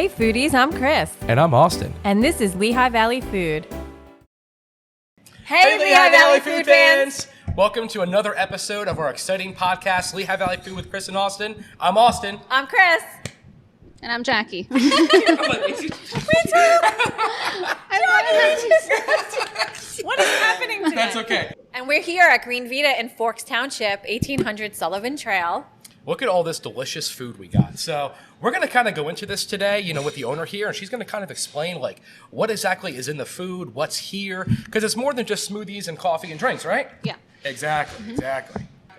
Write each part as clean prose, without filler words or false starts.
Hey foodies, I'm Chris. And I'm Austin. And this is Lehigh Valley Food. Hey Lehigh Valley Food fans! Welcome to another episode of our exciting podcast, Lehigh Valley Food with Chris and Austin. I'm Austin. I'm Chris. And I'm Jackie. Me too. What is happening today? That's okay. And we're here at Green Vida in Forks Township, 1800 Sullivan Trail. Look at all this delicious food we got. So we're going to kind of go into this today, with the owner here, and she's going to kind of explain what exactly is in the food, what's here, because it's more than just smoothies and coffee and drinks, right? Yeah. Exactly.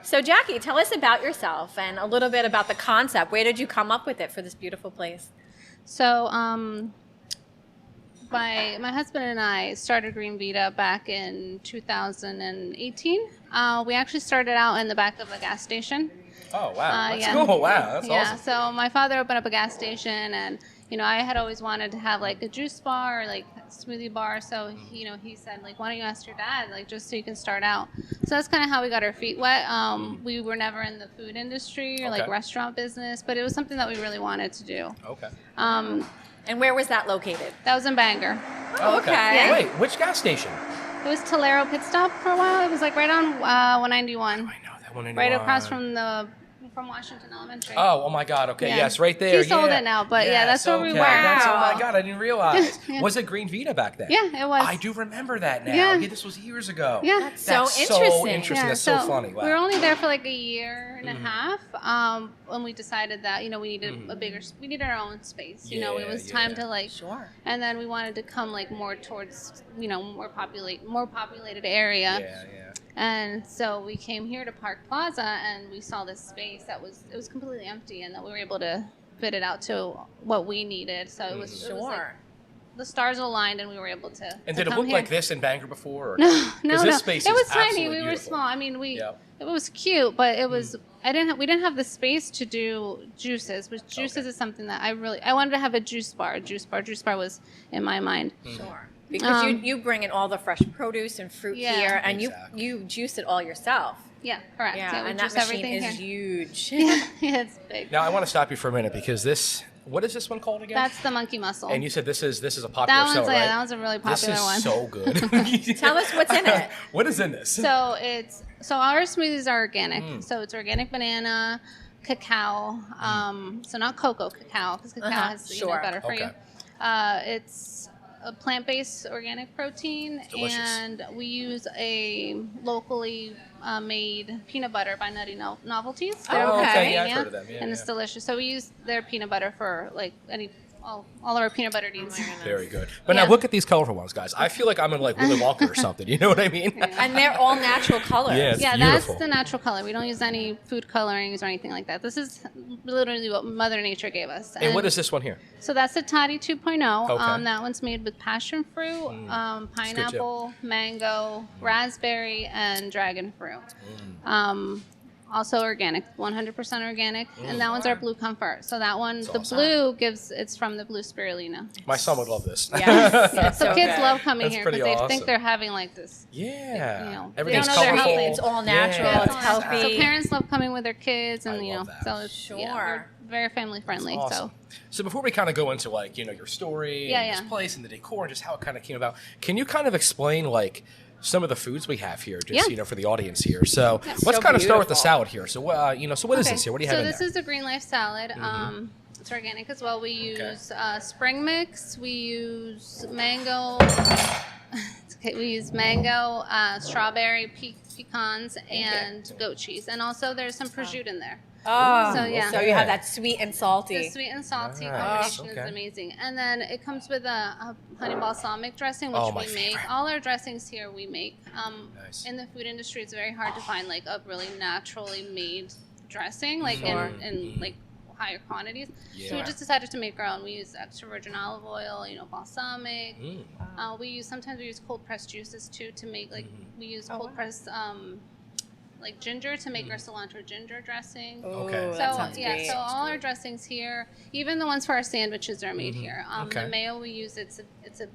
So Jackie, tell us about yourself and a little bit about the concept. Where did you come up with it for this beautiful place? So, my husband and I started Green Vida back in 2018. We actually started out in the back of a gas station. Oh, wow. That's yeah. cool. Wow, that's awesome. So my father opened up a gas station, and I had always wanted to have a juice bar or a smoothie bar. So he said why don't you ask your dad just so you can start out. So that's kind of how we got our feet wet. We were never in the food industry or restaurant business, but it was something that we really wanted to do. Okay. And where was that located? That was in Bangor. Oh, okay. Yeah. Wait, which gas station? It was Tolero Pit Stop for a while. It was right on 191. I know that one. Right across from Washington Elementary. Oh my God. Okay. Yeah. Yes, right there. He sold it now, but that's where we were. That's, oh my God, I didn't realize. Yeah. Was it Green Vida back then? Yeah, it was. I do remember that now. Yeah. This was years ago. Yeah. That's so interesting. Yeah, That's so funny. Wow. We were only there for a year and a half when we decided that we needed we needed our own space. It was time to Sure. And then we wanted to come more towards more populated area. Yeah. And so we came here to Park Plaza, and we saw this space that was completely empty, and that we were able to fit it out to what we needed. So it was the stars aligned, and we were able to. And did it look like this in Bangor before? Or No. This space it was is tiny. We beautiful. were small. I mean, it was cute, but it was. We didn't have the space to do juices. Which juices is something that I wanted to have a juice bar. Juice bar was in my mind. Sure. Because you bring in all the fresh produce and fruit here, and you juice it all yourself. Yeah, correct. Yeah, and that machine is huge. Yeah, it's big. Now I want to stop you for a minute because what is this one called again? That's the monkey muscle. And you said this is a popular seller, right? That one's a really popular one. This is so good. Tell us what's in it. What is in this? So our smoothies are organic. So it's organic banana, cacao. So not cocoa, cacao, because cacao has better for you. It's a plant-based organic protein, and we use a locally made peanut butter by Nutty Novelties. Okay. Yeah, I've heard of them. And it's delicious. So we use their peanut butter for all of our peanut butter needs. Very good. But now look at these colorful ones, guys. I feel like I'm in Willy Wonka or something. You know what I mean? And they're all natural colors. Yeah, it's beautiful. That's the natural color. We don't use any food colorings or anything like that. This is literally what Mother Nature gave us. And what is this one here? So that's the Toddy 2.0. Okay. That one's made with passion fruit, pineapple, mango, raspberry, and dragon fruit. Also organic, 100% organic, and that one's our blue comfort. So that one, the blue it's from the blue spirulina. My son would love this. Yes. So kids love coming That's here because they awesome. think they're having this. Yeah. Everything's Everything's colorful. It's all natural. It's healthy. So parents love coming with their kids, and I love that. so it's we're very family friendly. That's awesome. So before we kind of go into your story and this place and the decor and just how it kind of came about, can you kind of explain some of the foods we have here, just for the audience here. So let's kind of start with the salad here. So what is this here? What do you have in there? So this is the Green Life salad. It's organic as well. We use spring mix. We use mango. We use mango, strawberry, pecans, and goat cheese, and also there's some prosciutto in there. Oh, so yeah. So you have that sweet and salty. The sweet and salty combination is amazing. And then it comes with a honey balsamic dressing, which we make. All our dressings here we make. In the food industry, it's very hard to find a really naturally made dressing, in higher quantities. Yeah. So we just decided to make our own. We use extra virgin olive oil, balsamic. Sometimes we use cold pressed juices too to make we use cold pressed ginger to make our cilantro ginger dressing. Okay. That sounds great. So all our dressings here, even the ones for our sandwiches are made here. The mayo we use, it's a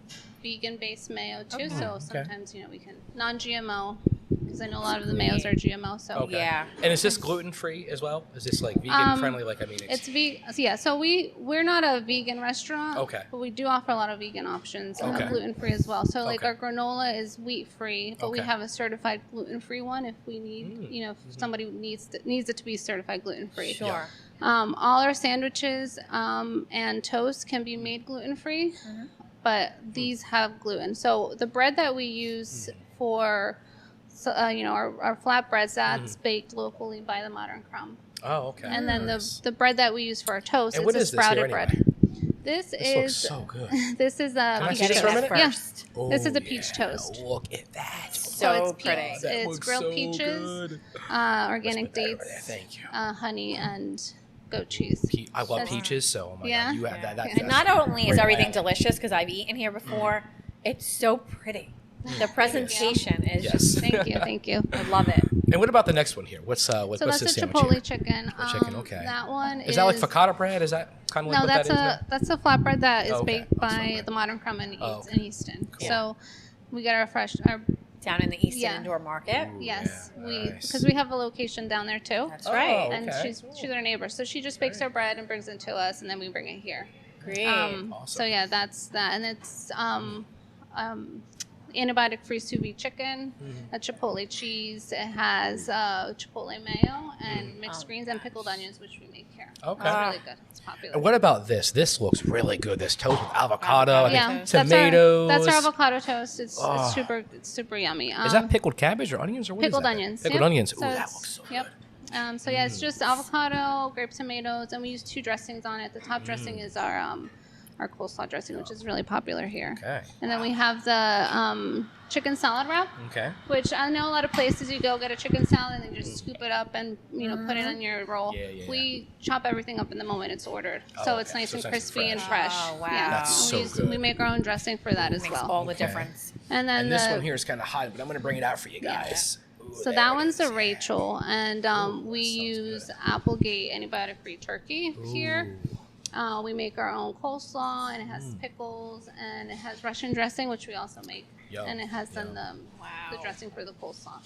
vegan based mayo too. So sometimes we can non-GMO. because I know a lot of the mayos are GMO. So yeah. And is this gluten free as well? Is this like vegan friendly? Like, I mean, it's yeah. So we're not a vegan restaurant. Okay. But we do offer a lot of vegan options, gluten free as well. So like our granola is wheat free, but we have a certified gluten free one if we need, you know, if somebody needs it to be certified gluten free. Sure. All our sandwiches and toast can be made gluten free, but these have gluten. So the bread that we use for, you know, our flatbreads, that's baked locally by the Modern Crumb. Oh, okay. And then the bread that we use for our toast, and it's a sprouted anyway? bread. This looks so good. This is a Can I peach see this for a minute? toast. Yeah. Oh, This is a peach toast. Look at that. So it's pretty. peach. That It's looks grilled so peaches, good. organic Let's put that over dates, there. Thank you. honey, and goat cheese. I love peaches, so oh my God, you have that. And not only is right everything away. delicious, because I've eaten here before, it's so pretty. The presentation is just, Thank you. I love it. And what about the next one here? What's So this that's a sandwich Chipotle here? chicken. Chicken, okay. That one Is that like focaccia bread? Is that kind of like no, what that is? that's a flatbread that is baked Oh, by sorry. the Modern Crumb in Easton. Cool. So we get our Down in the Easton Indoor Market. Ooh, yes, yeah, because we have a location down there too. That's right. And she's our neighbor, so she just bakes our bread and brings it to us, and then we bring it here. Great. Awesome. So yeah, that's that, and it's antibiotic-free sous vide chicken, a chipotle cheese. It has chipotle mayo and mixed greens and pickled onions, which we make here. Okay. It's really good. It's popular. And what about this? This looks really good. This toast with avocado, I think Yeah, tomatoes. That's our avocado toast. It's super yummy. Is that pickled cabbage or onions or what pickled is that? onions? Pickled Yep. onions. Ooh, So that it's- looks so Yep. good. So yeah, it's just avocado, grape tomatoes, and we use 2 dressings on it. The top dressing is our coleslaw dressing, which is really popular here. Okay. And then we have the chicken salad wrap, Okay. which I know a lot of places you go get a chicken salad and just scoop it up and put it on your roll. Yeah. We chop everything up in the moment it's ordered, so it's okay. nice So and it's nice and crispy and fresh. fresh. Oh, wow. Yeah. That's so good. We make our own dressing for that as Makes well. all the difference. And then And this one here is kind of hot, but I'm going to bring it out for you guys. Ooh, So there that it one's is. a Rachel, and we use Applegate antibiotic-free turkey here. We make our own coleslaw, and it has pickles, and it has Russian dressing, which we also make. Yum, And it has then the Wow. dressing for the coleslaw.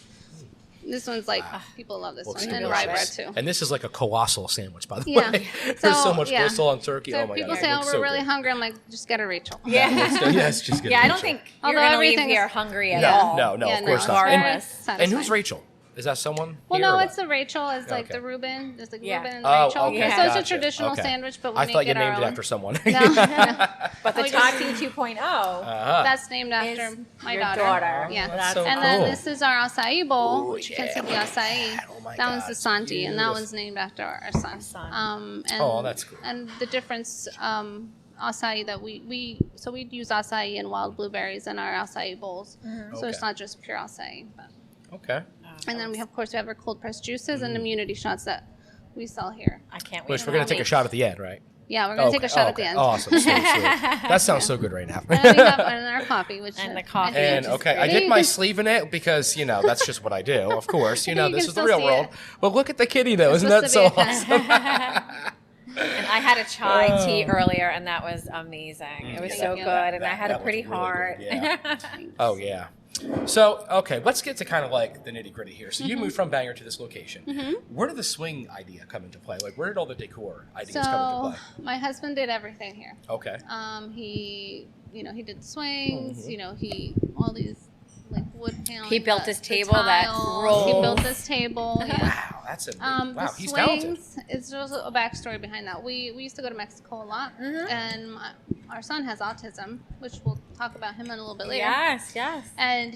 This one's like, people love this Looks one. And delicious. rye bread too. And this is like a colossal sandwich, by the Yeah. way. There's so So, much yeah. gristle on turkey. So Oh if my people God. say, it oh, looks we're so really good. hungry, I'm like, just get a Rachel. Yeah. Yes, just get Yeah, I Rachel. don't think Although you're going to leave everything's- here hungry at No, all. no, Yeah, of course it's not. very And satisfying. who's Rachel? Is that someone? Well, here no, or what? it's the Rachel. It's like Okay. the Reuben. There's like Yeah. Reuben and Oh, Rachel. okay. So it's a Gotcha. traditional Okay. sandwich, but we I make thought you it our named it own. after someone. No. But the We just- Tati 2.0. That's named after Is my your daughter. daughter. Yeah. That's so and cool. then this is our acai bowl, Ooh, which you can see the yeah, acai. Oh my That one's God, the it's Santi, and that beautiful. one's named after our son. And, Oh, that's cool. And the difference, acai that we use acai and wild blueberries in our acai bowls. So it's Okay. not just pure acai. But. Okay. And then we have our cold pressed juices and immunity shots that we sell here. I can't wait. Which to we're going have to take a it. shot at the end, right? Yeah, we're gonna take a shot at the end. Awesome. Sweet, sweet. That sounds so good right now. And then we have our coffee, which And the coffee. And which is okay, I great. did my sleeve in it because that's just what I do. Of course, You this can is the still real see world. it. But look at the kitty though, isn't that supposed so to be awesome? And I had a chai tea earlier, and that was amazing. It was Thank so you. good, and I had a that pretty was really heart. good, yeah. Oh yeah. So okay, let's get to kind of like the nitty gritty here. So you moved from Bangor to this location. Where did the swing idea come into play? Like, where did all the decor ideas come into So play? my husband did everything here. Okay. He did the swings. He all these like wood paneling. He built the- this the table that tiles. rolls. He built this table. Yeah. Wow, that's amazing. Wow, The he's talented. swings, it's just a backstory behind that. We used to go to Mexico a lot, and our son has autism, which we'll talk about him in a little bit later. Yes. And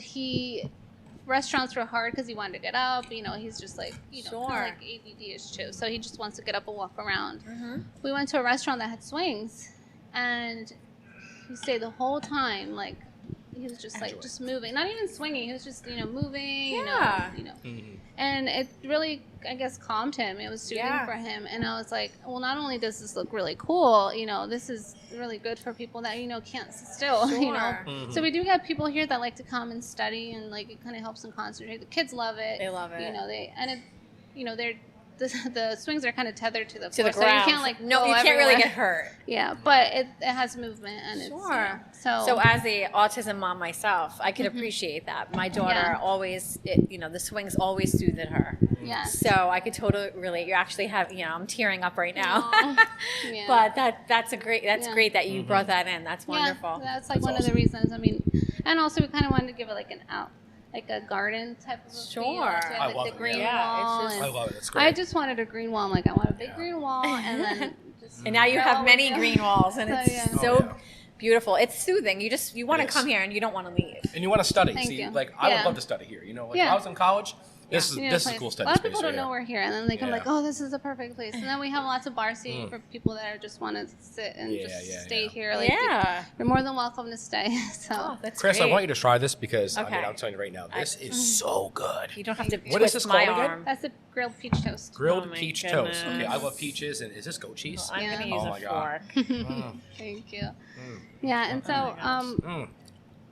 restaurants were hard because he wanted to get up. He's just like, kind of Sure. like ADD-ish too. So he just wants to get up and walk around. We went to a restaurant that had swings, and he stayed the whole time, like, he was just like, just moving, not even swinging. He was just, moving, Yeah. and it really, I guess, calmed him. It was soothing for him. And I was like, well, not only does this look really cool, this is really good for people that, can't sit still, Sure. So we do have people here that like to come and study, and like, it kind of helps them concentrate. The kids love it. They love it. They're the swings are kind of tethered to the to floor, the ground. so you can't like no, go you can't everywhere. really get hurt. Yeah, but it has movement and Sure. it's So as a autism mom myself, I could appreciate that. My daughter always, the swings always soothed her. Yeah. So I could totally relate. You actually have, I'm tearing up right now. Yeah. But that's great that you brought that in. That's wonderful. Yeah, that's like one of the reasons. I mean, and also we kind of wanted to give it like like a garden type of a feel. Sure. So I like love the it, green yeah. wall. I love it. It's great. I just wanted a green wall. I'm like, I want a big green wall, and then just And now you have many green walls, and it's so beautiful. It's soothing. You want to come here, and you don't want to leave. And you want to study. Thank See, you. like I would love to study here. You know, like when I was in college, this is a cool study A lot of space. people don't know we're here, and then they come like, oh, this is a perfect place. And then we have lots of bar seating for people that just want to sit and stay here. Like, you're more than welcome to stay. So, that's Chris, great. I want you to try this because Okay. I'm telling you right now, this is so good. You don't have to What is twist this my called again? arm. that's a grilled peach toast. Grilled Oh my peach goodness. toast. Okay, I love peaches. And is this goat cheese? I'm going to use Oh a my God. fork. Thank you. Yeah, and so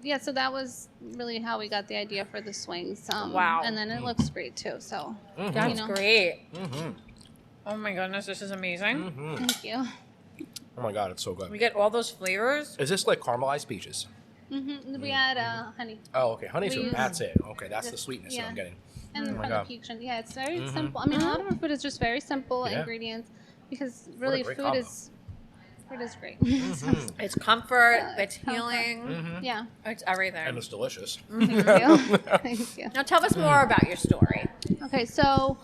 yeah, so that was really how we got the idea for the swings. Wow. And then it looks great too. So That's great. Oh my goodness, this is amazing. thank you. Oh my God, it's so good. We get all those flavors. Is this like caramelized peaches? We had honey. Oh, okay. Honey's We use- that's it. Okay, that's the sweetness that I'm getting. And Oh my from God. the peach, and it's very simple. I mean, a lot of our food is just very simple ingredients because really great food combo. is great. It's comfort. Yeah, It's comfort. healing. Yeah. It's everything. And it's delicious. Thank you. Thank you. Now tell us more about your story. Okay, so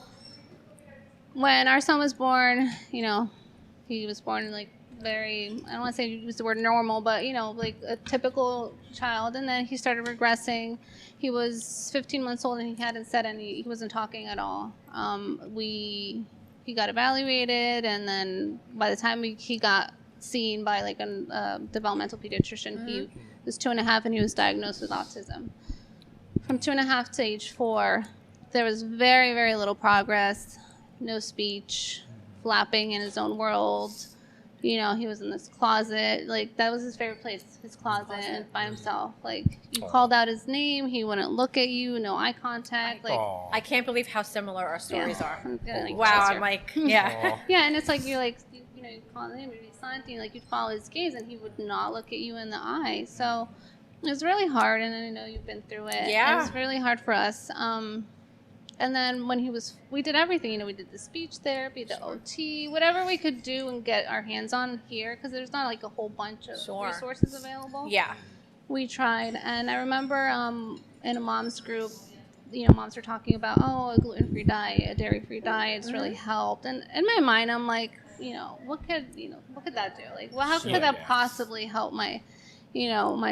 when our son was born, he was born like very, I don't want to say use the word normal, but like a typical child. And then he started regressing. He was 15 months old and he hadn't said he wasn't talking at all. He got evaluated, and then by the time he got seen by like a developmental pediatrician, he was 2.5 and he was diagnosed with autism. From 2.5 to age 4, there was very, very little progress, no speech, flapping in his own world. He was in this closet. Like, that was his favorite place, his closet by himself. Like, you called out his name, he wouldn't look at you, no eye contact. Like, I can't believe how similar our stories are. like, Wow, I'm like, yeah. yeah, and it's like you call him, you'd be silent, and you'd follow his gaze, and he would not look at you in the eye. So it was really hard, and I know you've been through it. Yeah. It was really hard for us. And then when we did everything. We did the speech therapy, the OT, whatever we could do and get our hands on here, because there's not like a whole bunch of resources available. Yeah. We tried, and I remember in a mom's group, moms were talking about, a gluten-free diet, a dairy-free diet, it's really helped. And in my mind, I'm like, what could that do? Like, well, how could that possibly help my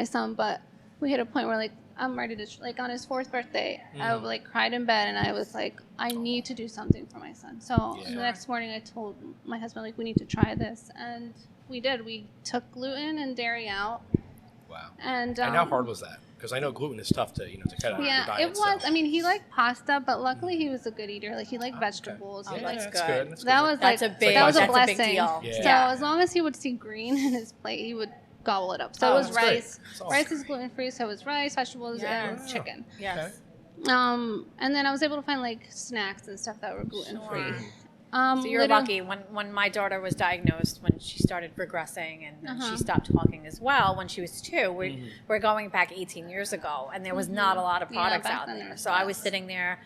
son? But we hit a point where like, I'm ready to, like on his 4th birthday, I like cried in bed and I was like, I need to do something for my son. So the next morning I told my husband, like, we need to try this. And we did. We took gluten and dairy out. Wow. And how hard was that? Because I know gluten is tough to cut out of your diet. It was. I mean, he liked pasta, but luckily he was a good eater. Like, he liked vegetables. Oh, He that's liked, good. That's that was like, that was a a blessing. big deal. Yeah. So as long as he would see green in his plate, he would gobble it up. So it was rice. Rice is gluten free, so it was rice, vegetables, and chicken. Yes. And then I was able to find like snacks and stuff that were gluten free. So you're lucky. When my daughter was diagnosed, when she started regressing and she stopped talking as well when she was 2, we're going back 18 years ago, and there was not a lot of products out there. So I was sitting there,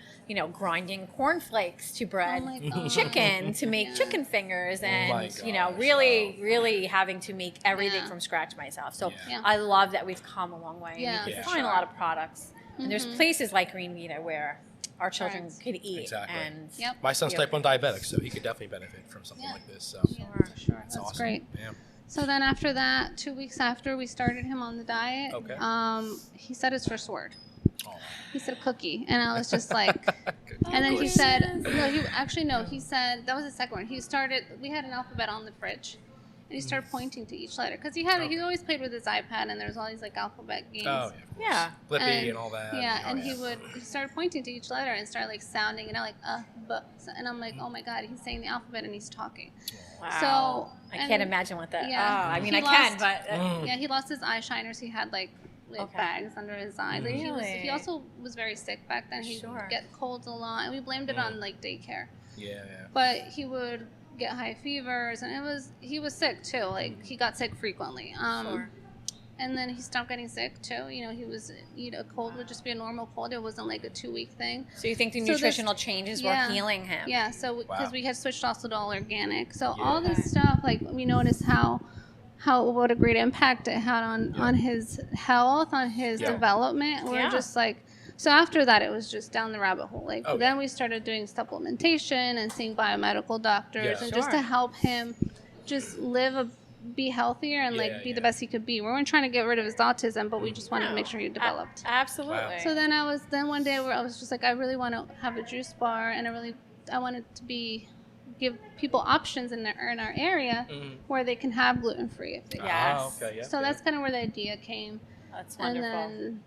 grinding cornflakes to bread chicken to make chicken fingers, and really, really having to make everything from scratch myself. So I love that we've come a long way. Yeah, and you can find a lot of products, and there's places like Green Vida where our children could eat. Exactly. And my son's type 1 diabetic, so he could definitely benefit from something like this. So Sure. That's awesome. great. Yeah. So then after that, 2 weeks after we started him on the diet, he said his first word. He said cookie, and I was just like, and then he said, he said, that was the second one. We had an alphabet on the fridge, and he started pointing to each letter, because he always played with his iPad, and there was all these like alphabet games. Oh, yeah. Flippy and all that. Yeah, he started pointing to each letter and started like sounding it out, like b, and I'm like, oh my god, he's saying the alphabet and he's talking. Wow. So I can't imagine what that. Yeah. I mean, I can, but yeah, he lost his eye shiners. He had like bags under his eyes. Like, he also was very sick back then. He'd get colds a lot, and we blamed it on like daycare. But he would get high fevers, and he was sick too. Like he got sick frequently. And then he stopped getting sick too. You know, a cold would just be a normal cold. It wasn't like a 2-week thing. So you think the nutritional changes were healing him? Yeah. So because we had switched also to all organic. So all this stuff, like we noticed what a great impact it had on his health, on his development. We're just like, so after that, it was just down the rabbit hole. Like then we started doing supplementation and seeing biomedical doctors, and just to help him just be healthier and be the best he could be. We weren't trying to get rid of his autism, but we just wanted to make sure he developed. Absolutely. Wow. So then one day I was just like, I really want to have a juice bar, and I wanted to give people options in our area where they can have gluten-free if they So that's kind of where the idea came. That's wonderful. And then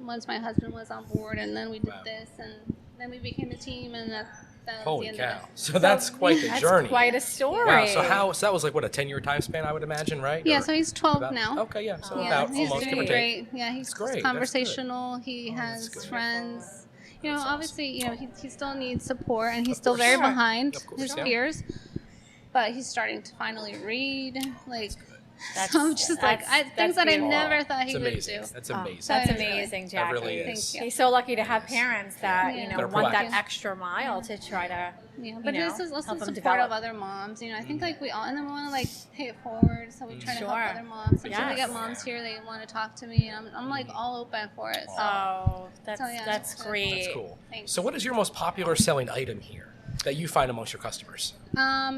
once my husband was on board, and then we did this, and then we became a team, and that was Holy the end cow. of it. So that's quite the journey. That's quite a story. Wow. So that was like, what, a 10-year time span, I would imagine, right? Yeah, so he's 12 now. Okay, yeah. So about he's almost doing great. Yeah, he's great. conversational. He has friends. You know, obviously, you know, he still needs support, and he's still very behind his peers. But he's starting to finally read. Like, so I'm just like, things that I never thought he would do. That's amazing. That's amazing, Jackie. That really is. Thank you. He's so lucky to have parents that want that proactive. extra mile to try to. But this is also support of other moms. You know, I think like we all, and then we want to like pay it forward, so we try to help other moms. Like, so we get moms here, they want to talk to me, and I'm like all open for it. So. That's great. That's cool. Thanks. So what is your most popular selling item here that you find amongst your customers?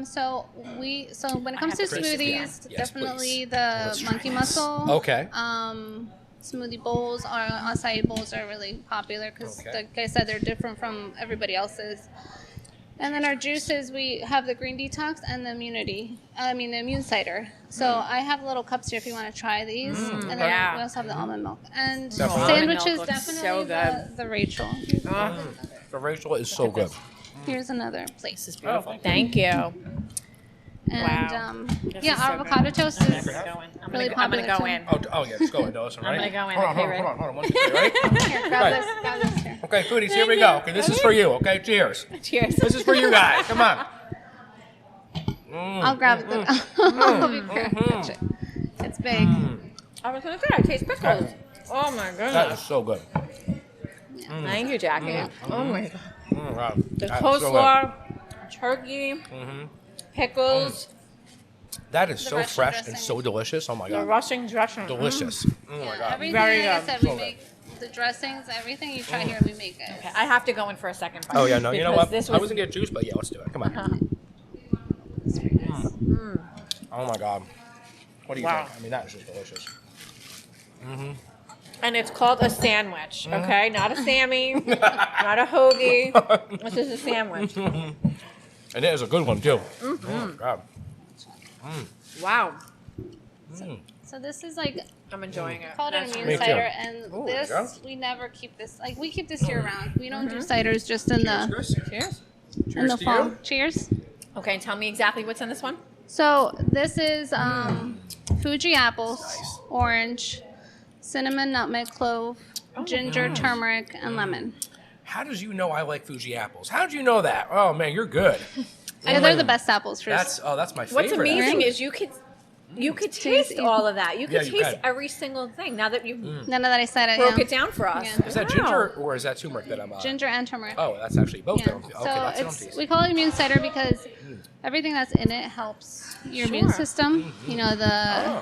So when it comes to smoothies, definitely the monkey this. muscle. Okay. Smoothie bowls acai bowls are really popular because, like I said, they're different from everybody else's. And then our juices, we have the Green Detox and the immune cider. So I have little cups here if you want to try these. And then we also have the almond milk. And sandwiches, definitely so the Rachel. The Rachel is so good. Here's another plate. This is beautiful. Thank you. And avocado toast is really popular. I'm gonna go in. Oh yeah, just go in. No, that's all right. I'm gonna go in. Hold on. 1, 2, 3, right? Here, grab this here. Okay, foodies, here we go. Okay, this is for you. Okay, cheers. Cheers. This is for you guys. Come on. I'll grab it. I'll be prepared. It's big. I was gonna say, I taste pickles. Oh my goodness. That is so good. Thank you, Jackie. Oh my god. Wow. The coleslaw, turkey, pickles. That is so fresh and so delicious. Oh my god. The Russian dressing. Delicious. Oh my god. Everything, Very like I good. said, we make the dressings, everything you try here, we make it. Okay, I have to go in for a second bite. Oh yeah, no, you know what? This I wasn't gonna get juice, but yeah, let's do it. Come on. Oh my god. What do you think? I mean, that is just delicious. And it's called a sandwich, okay? Not a Sammy, not a hoagie. This is a sandwich. And it is a good one too. Oh my god. Wow. So this is like, I'm enjoying it. called an Me immune too. cider, and this, we never keep this, like we keep this year round. We don't do ciders just in the Cheers. in the fall. Cheers. Okay, tell me exactly what's in this one. So this is Fuji apples, orange, cinnamon, nutmeg, clove, ginger, turmeric, and lemon. How did you know I like Fuji apples? How did you know that? Oh man, you're good. Yeah, they're the best apples for That's my favorite. What's amazing actually. is you could taste all of that. You could you taste can. every single thing now that you None of that I said it. broke it down for us. Yeah. Is that ginger or is that turmeric that I'm on? Ginger and turmeric. Oh, that's actually both. Yeah. Okay, So that's what I'm tasting. we call it immune cider because everything that's in it helps your immune system. You know, the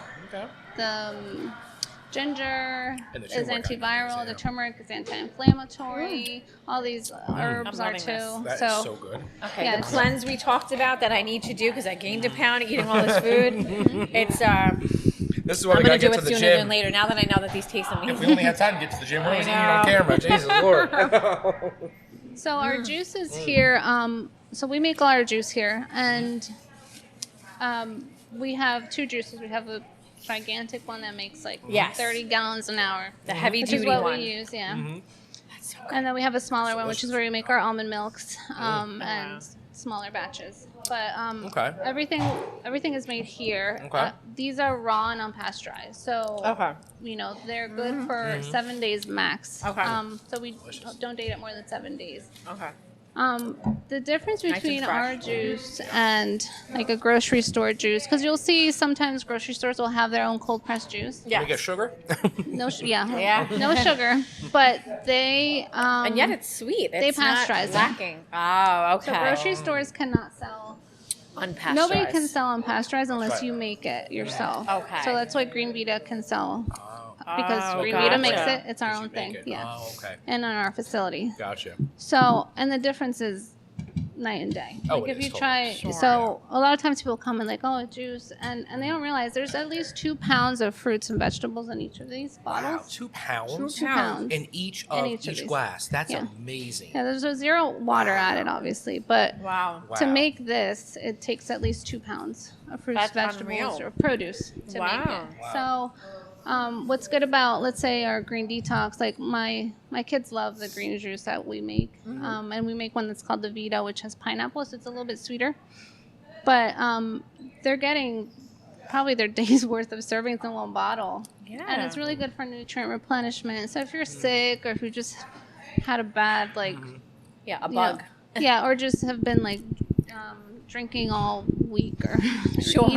ginger And the is turmeric, antiviral, the turmeric is anti-inflammatory. All these herbs are loving too. this. That is so good. Okay, Yeah, the cleanse we talked about that I need to do because I gained a pound eating all this food. It's This is what I'm we gonna gotta do get it to the sooner than gym. later. Now that I know that these taste If we amazing. only had time to get to the gym, we're always eating know. on camera. Jesus Lord. So our juices here, so we make all our juice here, and we have two juices. We have a gigantic one that makes like 30 gallons an hour. The heavy which duty is what one. we use, yeah. That's so good. And then we have a smaller one, which is where we make our almond milks and smaller batches. But everything is made here. Okay. These are raw and unpasteurized, so you know they're good for 7 days max. Okay. So we don't date it more than 7 days. Okay. The difference between our juice and like a grocery store juice, because you'll see sometimes grocery stores will have their own cold pressed juice. Yeah. We get sugar? No, no sugar, but they and yet it's sweet. They pasteurize it. Lacking. Oh, okay. So grocery stores cannot sell unpasteurized. Nobody can sell unpasteurized unless you make it yourself. Okay. So that's why Green Vida can sell. Because Green Vida makes it, it's our own thing. Yeah. Oh, okay. And on our facility. Gotcha. So, and the difference is night and day. Oh, like if you totally. try, so a lot of times people come and like, oh, juice, and they don't realize there's at least 2 pounds of fruits and vegetables in each of these bottles. Wow, 2 pounds? 2 pounds. In each of each glass. That's amazing. Yeah, there's a 0 water added, obviously, but wow. To make this, it takes at least 2 pounds of fruits, vegetables, or produce to make it. Wow. So. What's good about, let's say, our green detox, like my kids love the green juice that we make. And we make one that's called the Vita, which has pineapple, so it's a little bit sweeter. But they're getting probably their day's worth of servings in one bottle. Yeah. And it's really good for nutrient replenishment. So if you're sick or if you just had a bad, like... a bug. Yeah, or just have been, like... drinking all week or sure.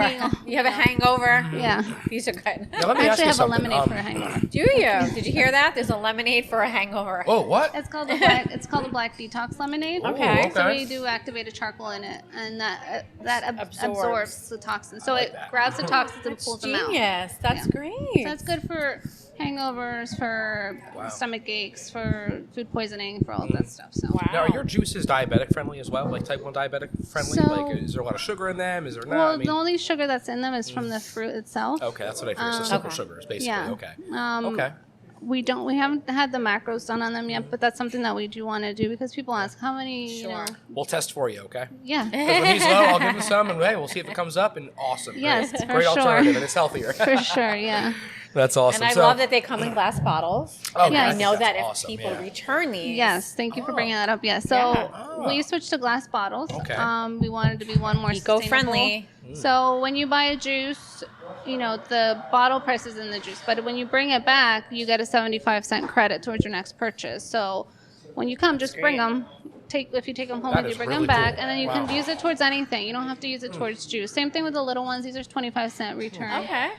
You have a hangover. Yeah. These are good. Now, let me I ask actually you have something. a lemonade for a hangover. Do you? Did you hear that? There's a lemonade for a hangover. Oh, what? It's called the black detox lemonade. Okay. So we do activated charcoal in it, and that absorbs the toxins. So it grabs the toxins and pulls them out. Genius. That's great. So that's good for hangovers, for stomach aches, for food poisoning, for all of that stuff. So. Now, are your juices diabetic friendly as well? Like type 1 diabetic friendly? So, like, is there a lot of sugar in them? Is there not? Well, the only sugar that's in them is from the fruit itself. Okay, that's what I figured. So simple sugars, basically. Yeah. Okay. Okay. We haven't had the macros done on them yet, but that's something that we do want to do because people ask how many. Sure. We'll test for you, okay? Yeah. Because when he's low, I'll give him some, and hey, we'll see if it comes up. And awesome. Yes, great. for Great sure. alternative, and it's healthier. For sure, yeah. That's awesome. And I love that they come in glass bottles. Oh, yes. I know that if awesome, people return these. Yes, thank you for bringing that up. Yeah, so we switched to glass bottles. Okay. We wanted to be one more eco-friendly. So when you buy a juice, the bottle price is in the juice, but when you bring it back, you get a 75-cent credit towards your next purchase. So when you come, just bring them. If you take them home with you, bring them back, and then you can use it towards anything. You don't have to use it towards juice. Same thing with the little ones. These are 25-cent return. Okay.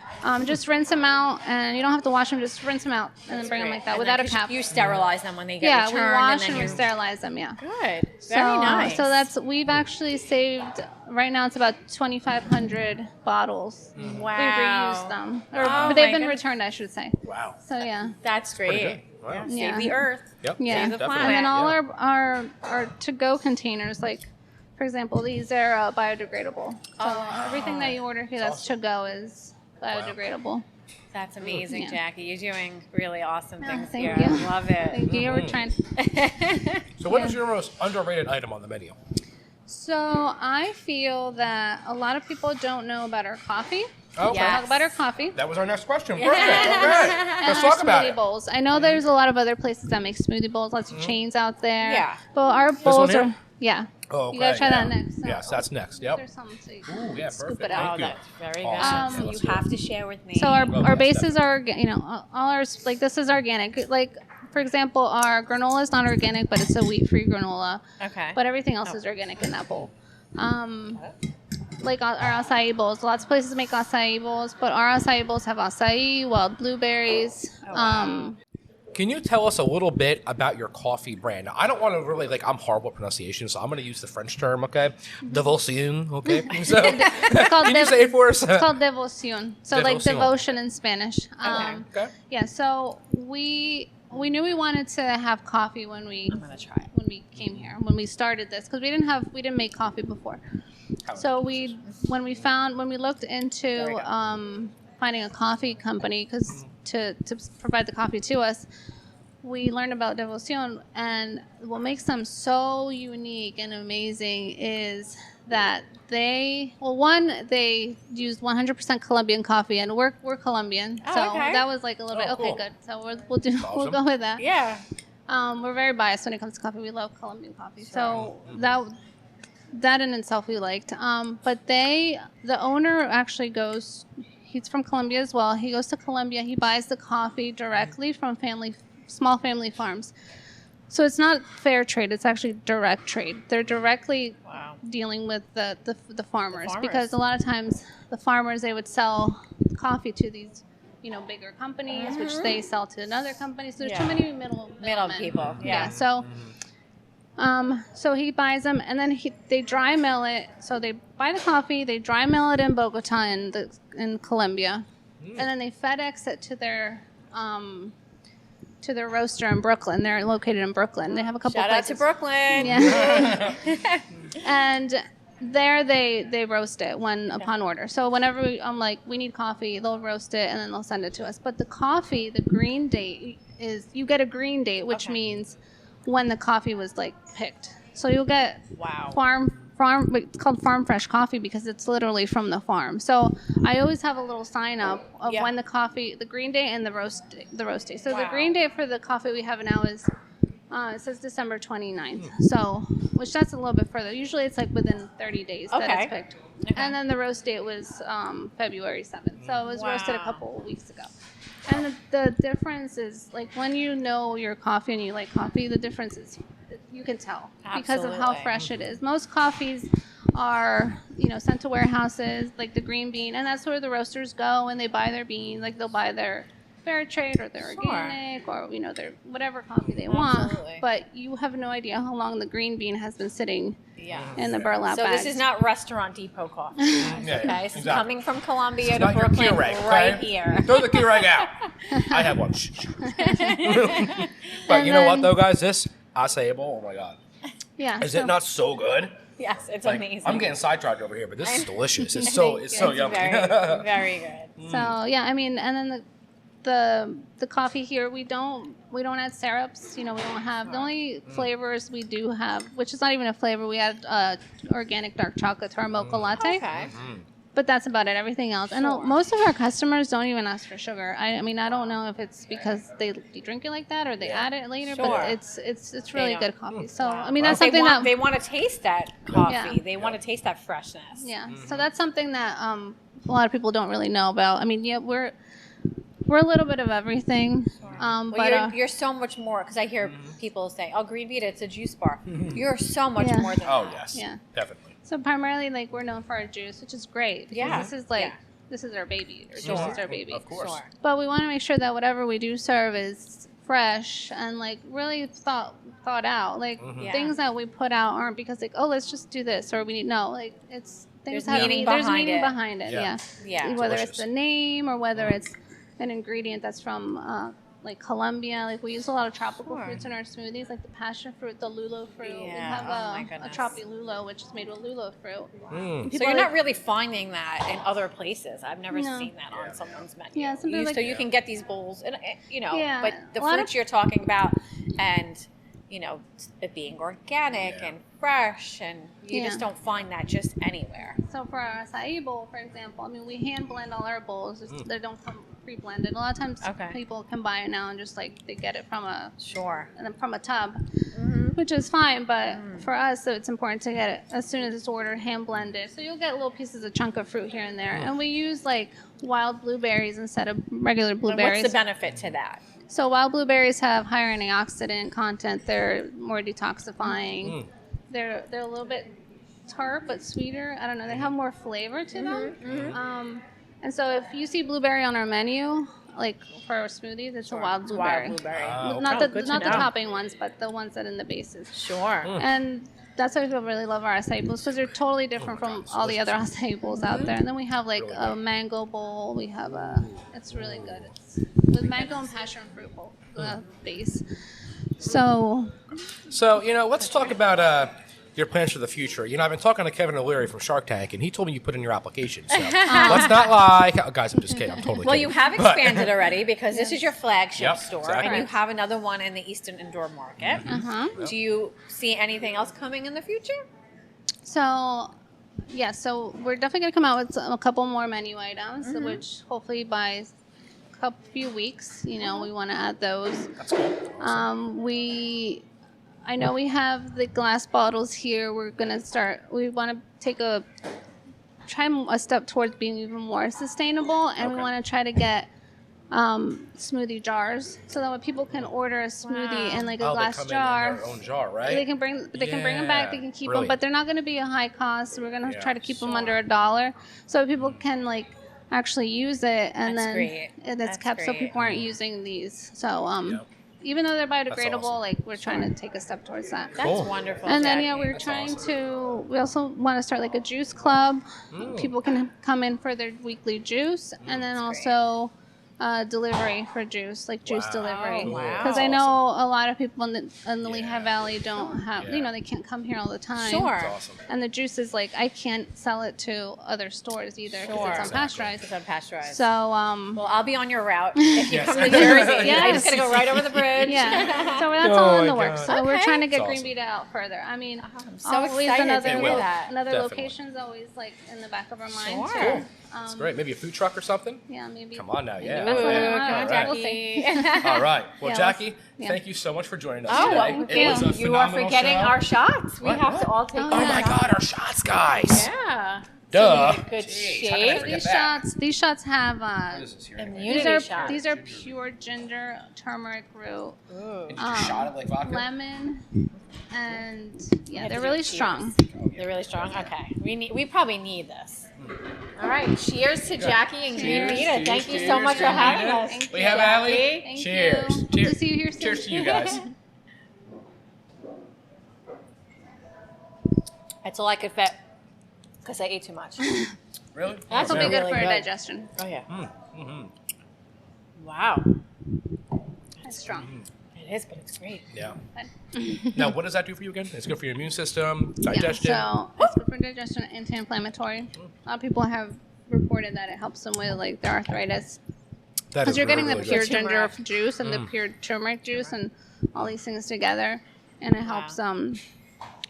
Just rinse them out, and you don't have to wash them. Just rinse them out, and then bring them like that without a cap. You sterilize them when they get returned. Yeah, we wash and we sterilize them. Yeah. Good. Very nice. So we've actually saved. Right now, it's about 2,500 bottles. Wow. We've reused them, or they've been returned, I should say. Wow. So yeah. That's great. Wow. Save the earth. Yep. Yeah. Save the planet. And then all our to-go containers, like, for example, these are biodegradable. So everything that you order here that's to-go is biodegradable. That's amazing, Jackie. You're doing really awesome things thank here. you. I love it. Thank you. We're trying. So what is your most underrated item on the menu? So I feel that a lot of people don't know about our coffee. Okay. Talk about our coffee. That was our next question. Perfect. Okay. Let's talk about smoothie it. bowls. I know there's a lot of other places that make smoothie bowls, lots of chains out there. Yeah. But our bowls here? are, Oh, okay. You gotta try that next. So Yes, that's next. Yep. There's some so you Ooh, yeah, scoop perfect. it out. Oh, Thank you. that's very Awesome. good. Let's You do it. have to share with me. So our yes, bases are, all ours, like this is organic. Like, for example, our granola is not organic, but it's a wheat-free granola. Okay. But everything else is organic in that bowl. Like our acai bowls. Lots of places make acai bowls, but our acai bowls have acai, wild blueberries. Can you tell us a little bit about your coffee brand? Now, I don't want to really, I'm horrible at pronunciation, so I'm going to use the French term, okay? Devotion, okay? So, can you say it for us? It's called devoción. So, like Devoción. devotion in Spanish. Okay. Yeah, so we knew we wanted to have coffee when we came here, when we started this, because we didn't make coffee before. So when we looked into finding a coffee company, because to provide the coffee to us, we learned about Devoción, and what makes them so unique and amazing is that they used 100% Colombian coffee, and we're Colombian, so that was like a little bit cool. good. So we'll go with that. Yeah. We're very biased when it comes to coffee. We love Colombian coffee, so that in itself we liked. But the owner actually goes. He's from Colombia as well. He goes to Colombia. He buys the coffee directly from small family farms. So it's not fair trade. It's actually direct trade. They're directly dealing with the farmers, because a lot of times the farmers, they would sell coffee to these, you know, bigger companies, which they sell to another company. So there's too many middle people. Yeah. So so he buys them, and then they dry mill it. So they buy the coffee, they dry mill it in Bogota in Colombia, and then they FedEx it to their roaster in Brooklyn. They're located in Brooklyn. They have a couple. Shout out to Brooklyn. Yeah. And there they roast it upon order. So whenever I'm like, we need coffee, they'll roast it and then they'll send it to us. But the coffee, the green date is, you get a green date, which means when the coffee was like picked. So you'll get farm. It's called farm fresh coffee because it's literally from the farm. So I always have a little sign up of when the coffee, the green date and the roast date. So the green date for the coffee we have now is it says December 29th. So, which that's a little bit further. Usually it's like within 30 days that it's picked. And then the roast date was February 7th. So it was roasted a couple of weeks ago. And the difference is, like, when you know your coffee and you like coffee, the difference is you can tell because of how fresh it is. Most coffees are, you know, sent to warehouses, like the green bean, and that's where the roasters go and they buy their beans. Like, they'll buy their fair trade or their organic or, you know, their whatever coffee they want. But you have no idea how long the green bean has been sitting in the burlap bag. So this is not Restaurant Depot coffee. Okay, this is coming from Colombia to Brooklyn, here. Throw the Keurig out. I have one. But you know what, though, guys? This Acai Bowl, oh my God. Yeah. Is it not so good? Yes, it's like, amazing. I'm getting sidetracked over here, but this is delicious. It's so yummy. Very, very good. So yeah, I mean, and then the coffee here, we don't add syrups. You know, we don't have, the only flavors we do have, which is not even a flavor, we add organic dark chocolate to our mocha latte. Okay. But that's about it. Everything else. And most of our customers don't even ask for sugar. I mean, I don't know if it's because they drink it like that or they add it later, but it's really good coffee. So, I mean, that's something that they want to taste that coffee. Yeah. They want to taste that freshness. Yeah. So that's something that a lot of people don't really know about. I mean, yeah, we're a little bit of everything. Well, but you're so much more, because I hear people say, "Oh, Green Vida, it's a juice bar." You're so much more than that. Oh, yes. Yeah. Definitely. So primarily, like, we're known for our juice, which is great. Yeah. This is like, this is our baby. Our juice is our baby. Of course. Sure. But we want to make sure that whatever we do serve is fresh and, like, really thought out. Like, things that we put out aren't because, like, oh, let's just do this, or we need, no, like, it's things there's meaning behind it. Yeah. Whether it's the name or whether it's an ingredient that's from like Colombia. Like, we use a lot of tropical fruits in our smoothies, like the passion fruit, the lulo fruit. We have a tropi lulo, which is made with lulo fruit. So you're not really finding that in other places. I've never seen that on someone's menu. Yeah, so you can get these bowls, and you know, but the fruits you're talking about, and you know, it being organic and fresh, and you just don't find that just anywhere. So for our acai bowl, for example, I mean, we hand blend all our bowls. They don't come pre-blended. A lot of times people can buy it now and just, like, they get it from a tub, which is fine. But for us, so it's important to get it as soon as it's ordered, hand blended. So you'll get little pieces of chunk of fruit here and there, and we use, like, wild blueberries instead of regular blueberries. And what's the benefit to that? So wild blueberries have higher antioxidant content. They're more detoxifying. They're a little bit tart but sweeter. I don't know. They have more flavor to them. And so if you see blueberry on our menu, like for our smoothies, it's a wild blueberry. Not the topping ones, but the ones that in the bases. Sure. And that's why people really love our acai bowls, because they're totally different from all the other acai bowls out there. And then we have, like, a mango bowl. We have it's really good. It's with mango and passion fruit bowl base. So, you know, let's talk about your plans for the future. You know, I've been talking to Kevin O'Leary from Shark Tank, and he told me you put in your application. So let's not lie. Guys, I'm just kidding. I'm totally kidding. You have expanded already, because this is your flagship store, and you have another one in the Easton Indoor Market. Do you see anything else coming in the future? So, yeah, so we're definitely going to come out with a couple more menu items, which hopefully by a few weeks, you know, we want to add those. That's cool. Awesome. I know we have the glass bottles here. We're going to start, we want to take try a step towards being even more sustainable, and we want to try to get smoothie jars, so that when people can order a smoothie in like a glass they come jar, in their own jar, right? They can bring them back. They can keep them, but they're not going to be a high cost. We're going to try to keep them under $1, so people can like actually use it, and that's kept so people aren't using these. So even though they're biodegradable, awesome. Like we're trying to take a step towards that. That's wonderful. And then we're trying to. We also want to start like a juice club. People can come in for their weekly juice, and then also delivery for juice, like juice delivery. Because I know a lot of people in the Lehigh Valley don't have, they can't come here all the time. Sure. Awesome. And the juice is like, I can't sell it to other stores either because it's unpasteurized. It's unpasteurized. So, well, I'll be on your route if you come to Jersey. I just got to go right over the bridge. Yeah. So that's all in the works. So we're trying to get Green Vida out further. I mean, I'm so excited to hear that. Another location's always like in the back of our mind. Sure. Cool. That's great. Maybe a food truck or something? Yeah, maybe. Come on now, yeah. Come on, Jackie. All right. Well, Jackie, thank you so much for joining us today. Well, it was a phenomenal you are forgetting show. our shots. We have to all take Oh my God, our shots, guys. Yeah. Duh. So good shape. These shots have immunity shots. These are pure ginger, turmeric root, and you shot it like vodka? lemon, and they're really strong. They're really strong. Okay, we probably need this. All right, cheers to Jackie and Green Vida. Thank you so much for having us. We have Allie. Cheers. Good to see you here soon. Cheers to you guys. That's all I could fit because I ate too much. Really? That's will be good really for good. digestion. Oh yeah. Mm-hmm. Wow. It's strong. It is, but it's great. Yeah. Now, what does that do for you again? It's good for your immune system, digestion. So it's good for digestion, anti-inflammatory. A lot of people have reported that it helps them with like their arthritis. Because you're getting the pure ginger juice and the pure turmeric juice and all these things together, and it helps.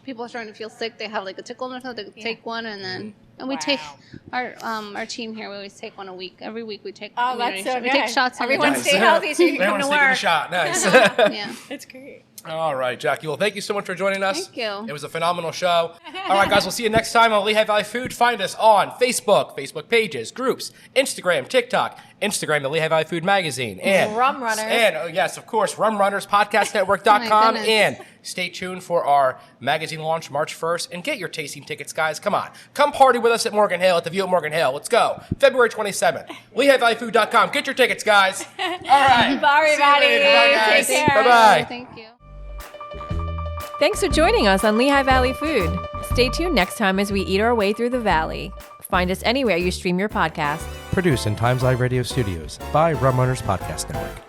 People are starting to feel sick. They have like a tickle in their throat. They take one, and then we take our team here. We always take one a week. Every week we take. Oh, that's so good. We take shots. Everyone stay healthy so you can come to work. Taking a shot. Nice. Yeah, it's great. All right, Jackie. Well, thank you so much for joining us. Thank you. It was a phenomenal show. All right, guys. We'll see you next time on Lehigh Valley Food. Find us on Facebook pages, groups, Instagram, TikTok, Instagram, the Lehigh Valley Food Magazine, and Rum Runners. And yes, of course, Rum Runners podcastnetwork.com. And stay tuned for our magazine launch March 1st. And get your tasting tickets, guys. Come on. Come party with us at Morgan Hill, at the View at Morgan Hill. Let's go. February 27th. LehighValleyFood.com. Get your tickets, guys. All right. Bye, everybody. Bye, guys. Take care. Bye-bye. Thank you. Thanks for joining us on Lehigh Valley Food. Stay tuned next time as we eat our way through the valley. Find us anywhere you stream your podcast. Produced in Times Live Radio Studios by Rum Runners Podcast Network.